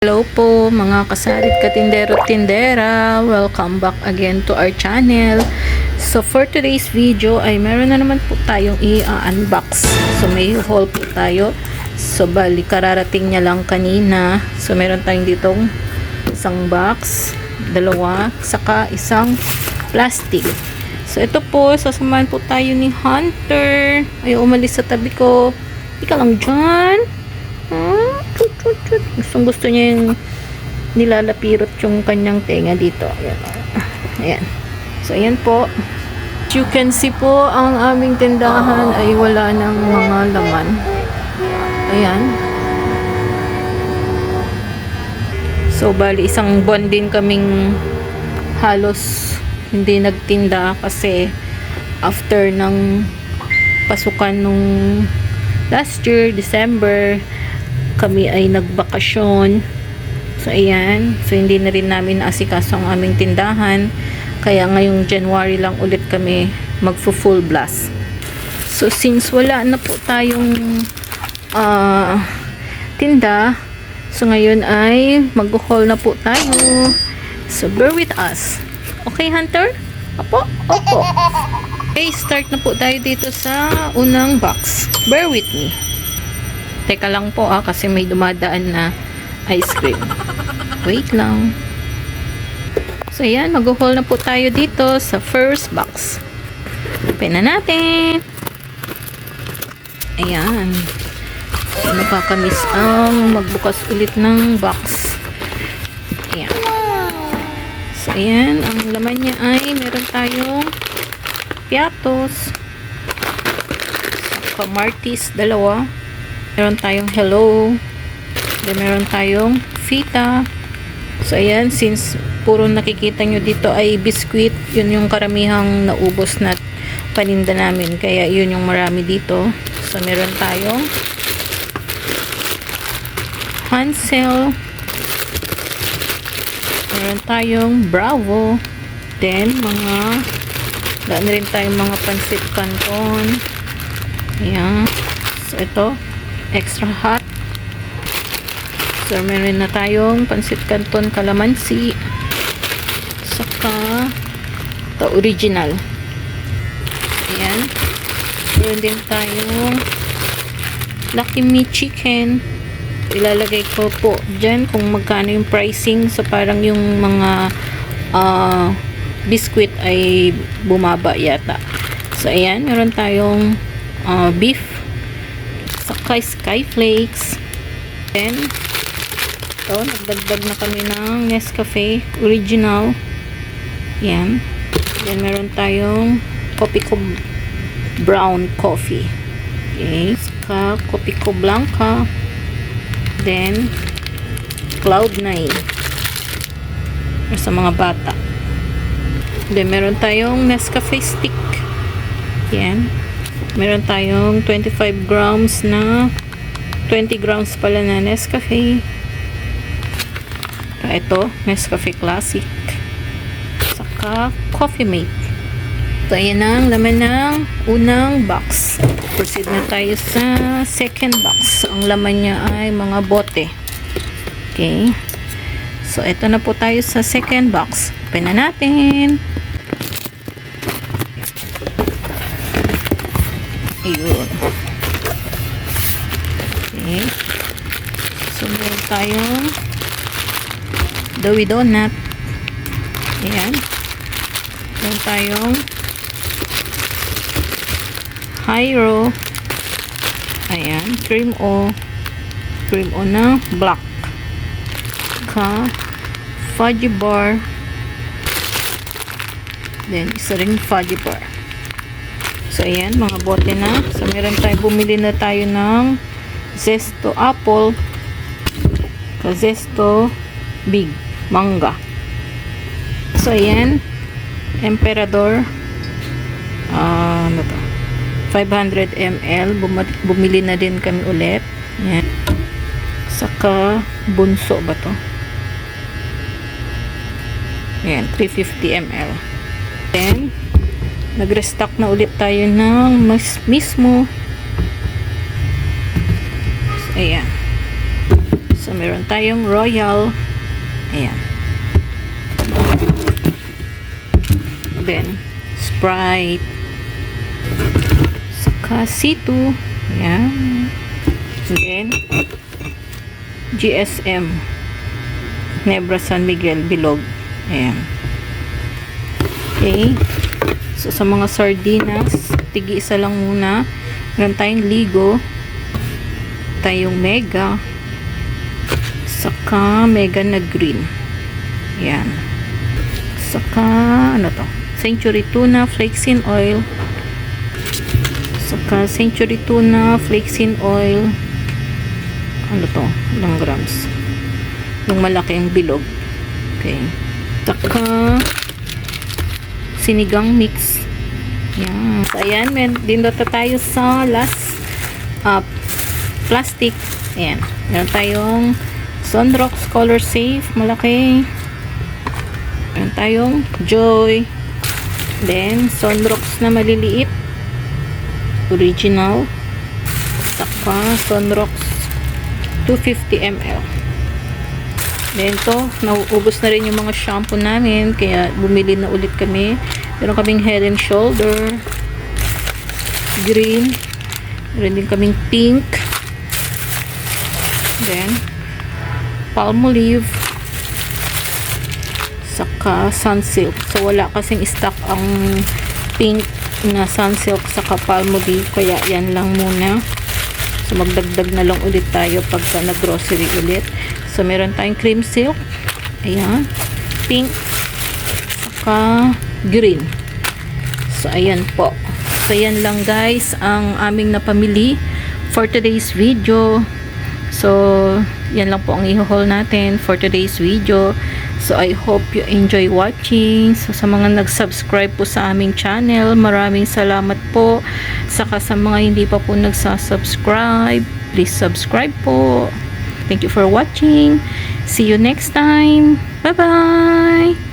Hello po mga kasarit katindero-tindera, welcome back again to our channel. So for today's video ay meron na naman po tayong i-unbox. So may haul po tayo. So bali kararating niya lang kanina. So meron tayong ditong isang box, dalawa, saka isang plastic. So ito po, sasamahan po tayo ni Hunter. Ay umalis sa tabi ko. Ika lang dyan. Gusto niya yung nilalapirot yung kanyang tenga dito. Ayan. So, ayan po. As you can see po, ang aming tindahan ay wala ng mga laman. Ayan. So, bali, isang buwan din kaming halos hindi nagtinda kasi after ng pasukan nung last year, December, kami ay nagbakasyon. So, ayan. So, hindi na rin namin naasikaso ang aming tindahan. Kaya ngayong January lang ulit kami magfu-full blast. So, since wala na po tayong tinda, so ngayon ay mag-haul na po tayo. So, bear with us. Okay, Hunter? Opo? Opo. Okay, start na po tayo dito sa unang box. Bear with me. Teka lang po kasi may dumadaan na ice cream. Wait lang. So ayan, mag-haul na po tayo dito sa first box. Open na natin. Ayan. So, nakakamiss ang magbukas ulit ng box. Ayan. So ayan, ang laman niya ay meron tayong piatos. Saka Martis, dalawa. Meron tayong hello. Then meron tayong fita. So ayan, since puro nakikita nyo dito ay biskuit, yun yung karamihang naubos na paninda namin. Kaya yun yung marami dito. So meron tayong Hansel. Meron tayong Bravo. Then daan rin tayong mga pansit canton. Ayan. So ito extra hot. So, meron na tayong pansit canton calamansi. Saka ito, original. Ayan. Meron din tayong Lucky Me chicken. Ilalagay ko po dyan kung magkano yung pricing. So, parang yung mga biscuit ay bumaba yata. So, ayan. Meron tayong beef. Saka Skyflakes. Then, ito, nagdagdag na kami ng Nescafe Original. Yan. Then, meron tayong Kopiko Brown Coffee. Okay. Saka Kopiko Blanca. Then, Cloud9. Sa mga bata. Then, meron tayong Nescafe Stick. Yan. Meron tayong 25 grams na 20 grams pala na Nescafe. Ito, Nescafe Classic. Saka Coffee Mate. So, ayan ang laman ng unang box. Proceed na tayo sa second box. Ang laman niya ay mga bote. Okay. So, ito na po tayo sa second box. Open na natin. Ayun. Okay. So, meron tayong Doughy Donut. Ayan. Meron tayong Hyro. Ayan. Cream O. Cream O na black. Saka Fudgy Bar. Then, isa ring Fudgy Bar. So, ayan, mga bote na. So, meron tayo, bumili na tayo ng Zesto Apple, Zesto Big Manga. So, ayan, Emperador, ano to? 500 ml. Bumili na din kami ulit. Ayan. Saka, bunso ba to? Ayan, 350 ml. Then, nag-restock na ulit tayo ng mismo. So, ayan. So, meron tayong Royal. Ayan. Then, Sprite. Saka C2. Ayan. Then, GSM. Nebra San Miguel Bilog. Ayan. Okay. So, sa mga sardinas, tig-isa lang muna. Meron tayong Ligo. Tayong Mega. Saka Mega na green. Yan. Saka ano to? Century Tuna Flaxseed Oil. Saka Century Tuna Flaxseed Oil. Ano to? Ilang grams? Yung malaki ang bilog. Okay. Saka sinigang mix. Yan. So, ayan. Din dito tayo sa last plastic. Ayan. Meron tayong Sunrox Color Safe. Malaki. Meron tayong Joy. Then, Sunrox na maliliit. Original. Saka, Sunrox 250 ml. Then, to, nauubos na rin yung mga shampoo namin. Kaya, bumili na ulit kami. Meron kaming Head and Shoulder. Green. Meron din kaming pink. Then, Palmolive. Saka Sunsilk. So, wala kasing stock ang pink na Sunsilk saka Palmolive. Kaya, yan lang muna. So, magdagdag na lang ulit tayo pagka nag-grocery ulit. So, meron tayong cream silk. Ayan. Pink. Saka green. So, ayan po. So, yan lang guys ang aming napamili for today's video. So, yan lang po ang i-haul natin for today's video. So, I hope you enjoy watching. So, sa mga nag-subscribe po sa aming channel, maraming salamat po. Saka sa mga hindi pa po nagsasubscribe, please subscribe po. Thank you for watching. See you next time. Bye-bye!